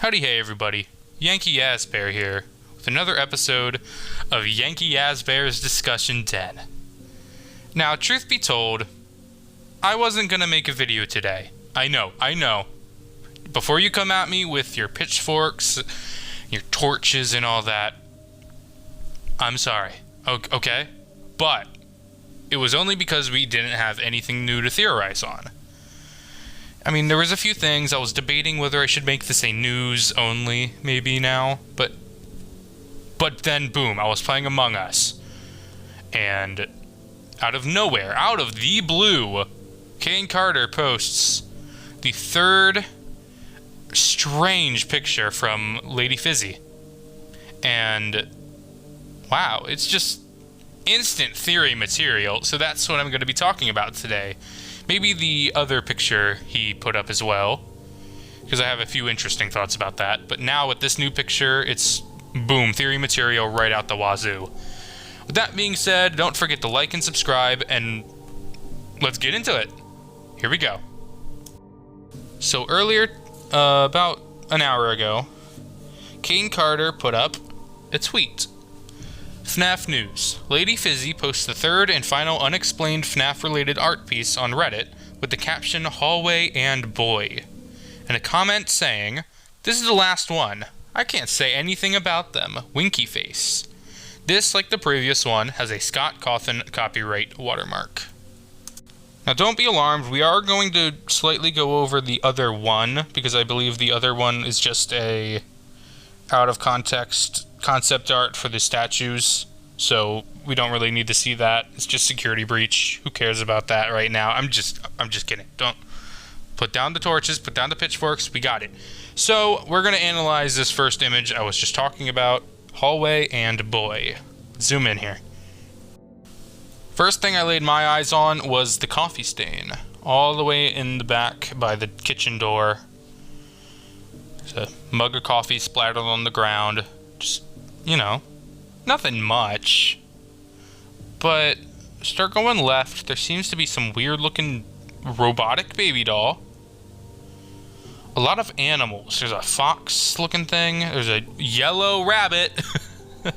Howdy hey everybody, Yanky Yazbear here, with another episode of Yanky Yazbear's Discussion 10. Now, truth be told, I wasn't gonna make a video today. I know. Before you come at me with your pitchforks, your torches and all that, I'm sorry, okay? But it was only because we didn't have anything new to theorize on. I mean, there was a few things. I was debating whether I should make this a news only, maybe now, but then boom, I was playing Among Us, and out of nowhere, out of the blue, Kane Carter posts the third strange picture from Lady Fizzy, and wow, it's just instant theory material, so that's what I'm going to be talking about today. Maybe the other picture he put up as well, because I have a few interesting thoughts about that. But now with this new picture, it's boom, theory material right out the wazoo. With that being said, don't forget to like and subscribe, and let's get into it. Here we go. So earlier, about an hour ago, Kane Carter put up a tweet. FNAF News. Lady Fizzy posts the third and final unexplained FNAF-related art piece on Reddit with the caption, "Hallway and Boy," and a comment saying, "This is the last one. I can't say anything about them. Winky face." This, like the previous one, has a Scott Cawthon copyright watermark. Now don't be alarmed, we are going to slightly go over the other one, because I believe the other one is just a out-of-context concept art for the statues, so we don't really need to see that. It's just security breach. Who cares about that right now? I'm just kidding. Don't put down the torches, put down the pitchforks. We got it. So we're gonna analyze this first image I was just talking about, Hallway and Boy. Zoom in here. First thing I laid my eyes on was the coffee stain, all the way in the back by the kitchen door. There's a mug of coffee splattered on the ground. Just, you know, nothing much. But start going left, there seems to be some weird looking robotic baby doll. A lot of animals. There's a fox looking thing. There's a yellow rabbit. I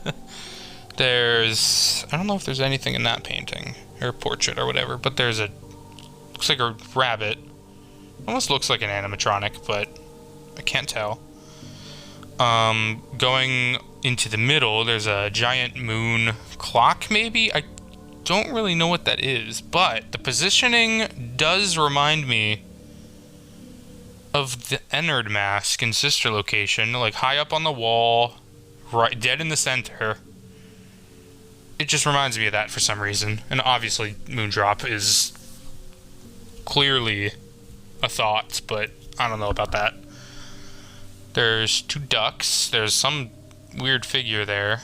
don't know if there's anything in that painting or portrait or whatever, but there's looks like a rabbit. Almost looks like an animatronic, but I can't tell. Going into the middle, there's a giant moon clock, maybe? I don't really know what that is, but the positioning does remind me of the Ennard mask in Sister Location, like high up on the wall, right, dead in the center. It just reminds me of that for some reason, and obviously Moondrop is clearly a thought, but I don't know about that. There's two ducks. There's some weird figure there.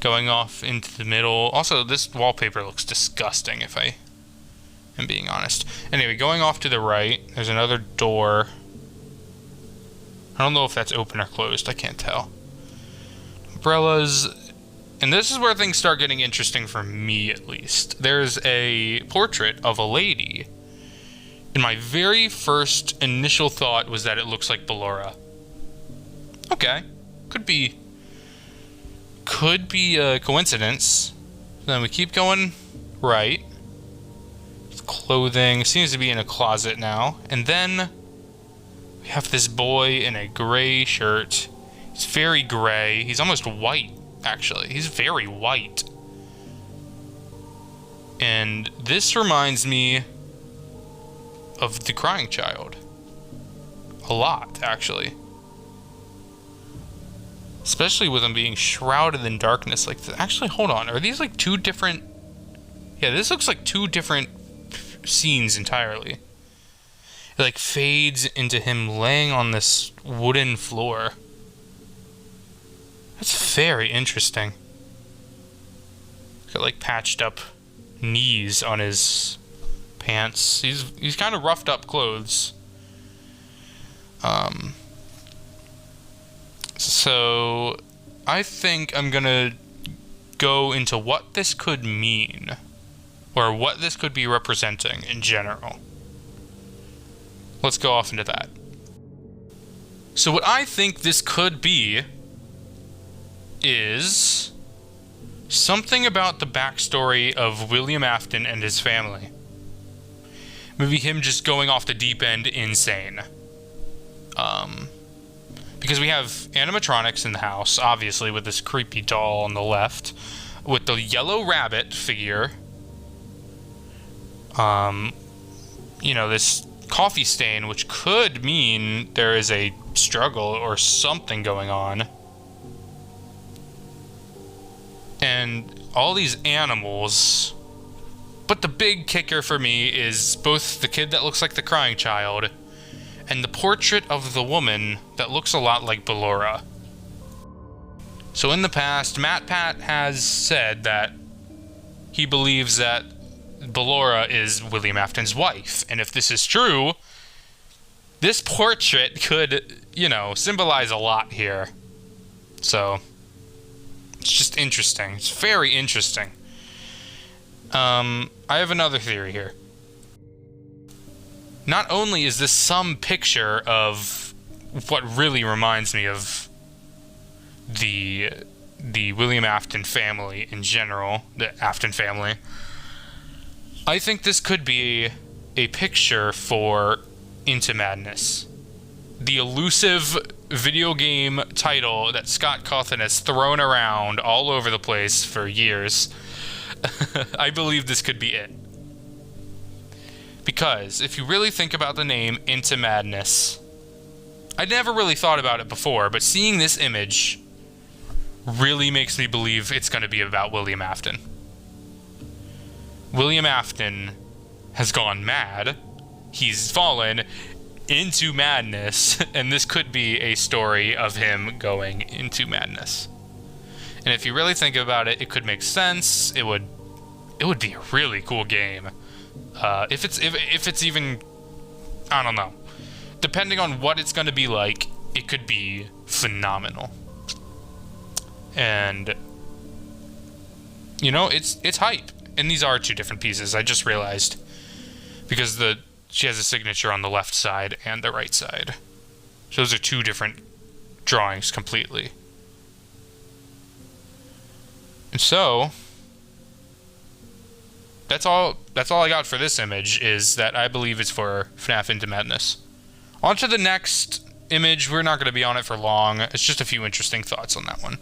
Going off into the middle. Also, this wallpaper looks disgusting, if I am being honest. Anyway, going off to the right, there's another door. I don't know if that's open or closed. I can't tell. Umbrellas. And this is where things start getting interesting for me, at least. There's a portrait of a lady. And my very first initial thought was that it looks like Ballora. Okay, could be a coincidence. Then we keep going right. Clothing seems to be in a closet now, and then we have this boy in a gray shirt. He's very gray. He's almost white, actually. He's very white. And this reminds me of the crying child. A lot, actually. Especially with him being shrouded in darkness like this. Actually, hold on. Are these like two different... Yeah, this looks like two different scenes entirely. It like fades into him laying on this wooden floor. That's very interesting. Got like patched up knees on his pants. He's kind of roughed up clothes. So I think I'm gonna go into what this could mean, or what this could be representing in general. let's go off into that. So what I think this could be is something about the backstory of William Afton and his family. Maybe him just going off the deep end insane. Because we have animatronics in the house, obviously, with this creepy doll on the left, with the yellow rabbit figure. You know, this coffee stain, which could mean there is a struggle or something going on. And all these animals. But the big kicker for me is both the kid that looks like the crying child and the portrait of the woman that looks a lot like Ballora. So in the past, MatPat has said that he believes that Ballora is William Afton's wife. And if this is true, this portrait could, you know, symbolize a lot here. So it's just interesting. It's very interesting. I have another theory here. Not only is this some picture of what really reminds me of the William Afton family in general, the Afton family, I think this could be a picture for Into Madness. The elusive video game title that Scott Cawthon has thrown around all over the place for years. I believe this could be it. Because if you really think about the name Into Madness, I'd never really thought about it before, but seeing this image really makes me believe it's going to be about William Afton. William Afton has gone mad. He's fallen into madness, and this could be a story of him going into madness. And if you really think about it, it could make sense. It would be a really cool game. If it's even, I don't know. Depending on what it's going to be like, it could be phenomenal. And you know, it's hype. And these are two different pieces. I just realized, because she has a signature on the left side and the right side. So those are two different drawings completely. And so that's all I got for this image, is that I believe it's for FNAF Into Madness. On to the next image. We're not going to be on it for long. It's just a few interesting thoughts on that one.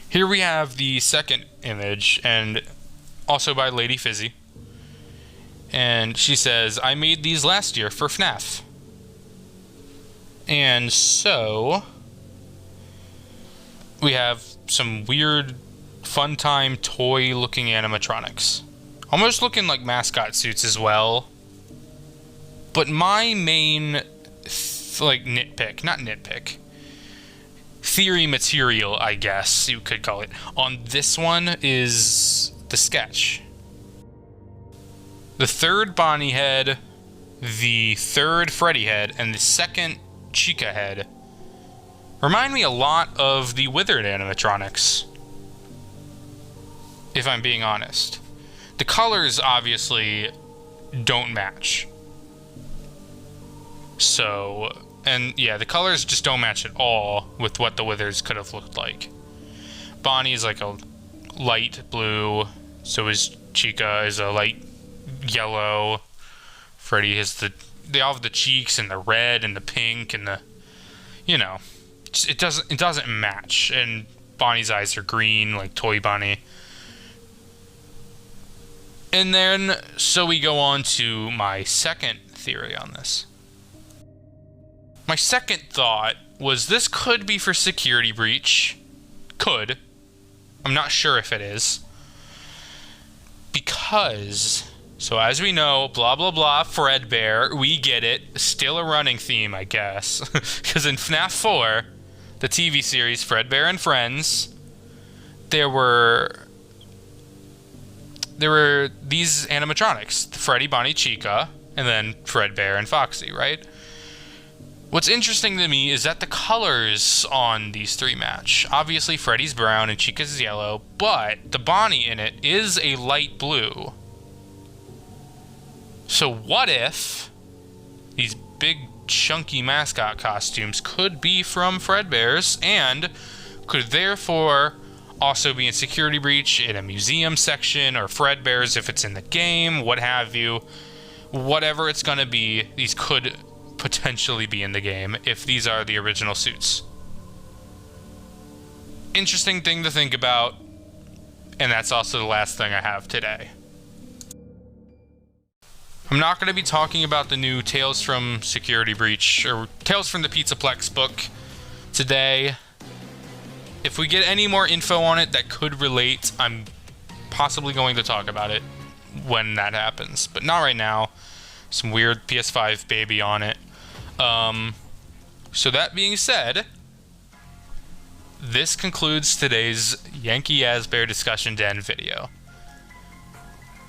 Here we have the second image, and also by Lady Fizzy. And she says, I made these last year for FNAF. And so we have some weird fun time toy looking animatronics, almost looking like mascot suits as well. But my main theory material, I guess you could call it, on this one is the sketch. The third Bonnie head, the third Freddy head, and the second Chica head remind me a lot of the Withered animatronics, if I'm being honest. The colors obviously don't match. So, and yeah, the colors just don't match at all with what the Withers could have looked like. Bonnie is like a light blue, so is Chica is a light yellow. Freddy has they all have the cheeks and the red and the pink and the, you know, it doesn't match. And Bonnie's eyes are green like Toy Bonnie. And then, so we go on to my second theory on this. My second thought was this could be for security breach. Could. I'm not sure if it is. Because, so as we know, blah blah blah, Fredbear, we get it. Still a running theme, I guess. Because in FNAF 4, the TV series Fredbear and Friends, there were these animatronics, Freddy, Bonnie, Chica, and then Fredbear and Foxy, right? What's interesting to me is that the colors on these three match. Obviously, Freddy's brown and Chica's yellow, but the Bonnie in it is a light blue. So what if these big chunky mascot costumes could be from Fredbear's and could therefore also be in Security Breach, in a museum section, or Fredbear's if it's in the game, what have you. Whatever it's gonna be, these could potentially be in the game if these are the original suits. Interesting thing to think about, and that's also the last thing I have today. I'm not going to be talking about the new Tales from Security Breach, or Tales from the Pizzaplex book today. If we get any more info on it that could relate, I'm possibly going to talk about it when that happens, but not right now. Some weird PS5 baby on it. So that being said, this concludes today's Yanky Yazbear Discussion Den video.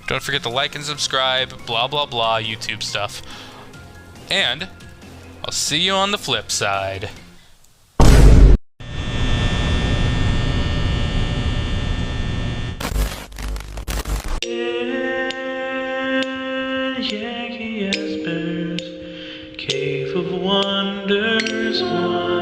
Don't forget to like and subscribe, blah blah blah, YouTube stuff. And I'll see you on the flip side. Yanky Yazbear's Cave of Wonders 1.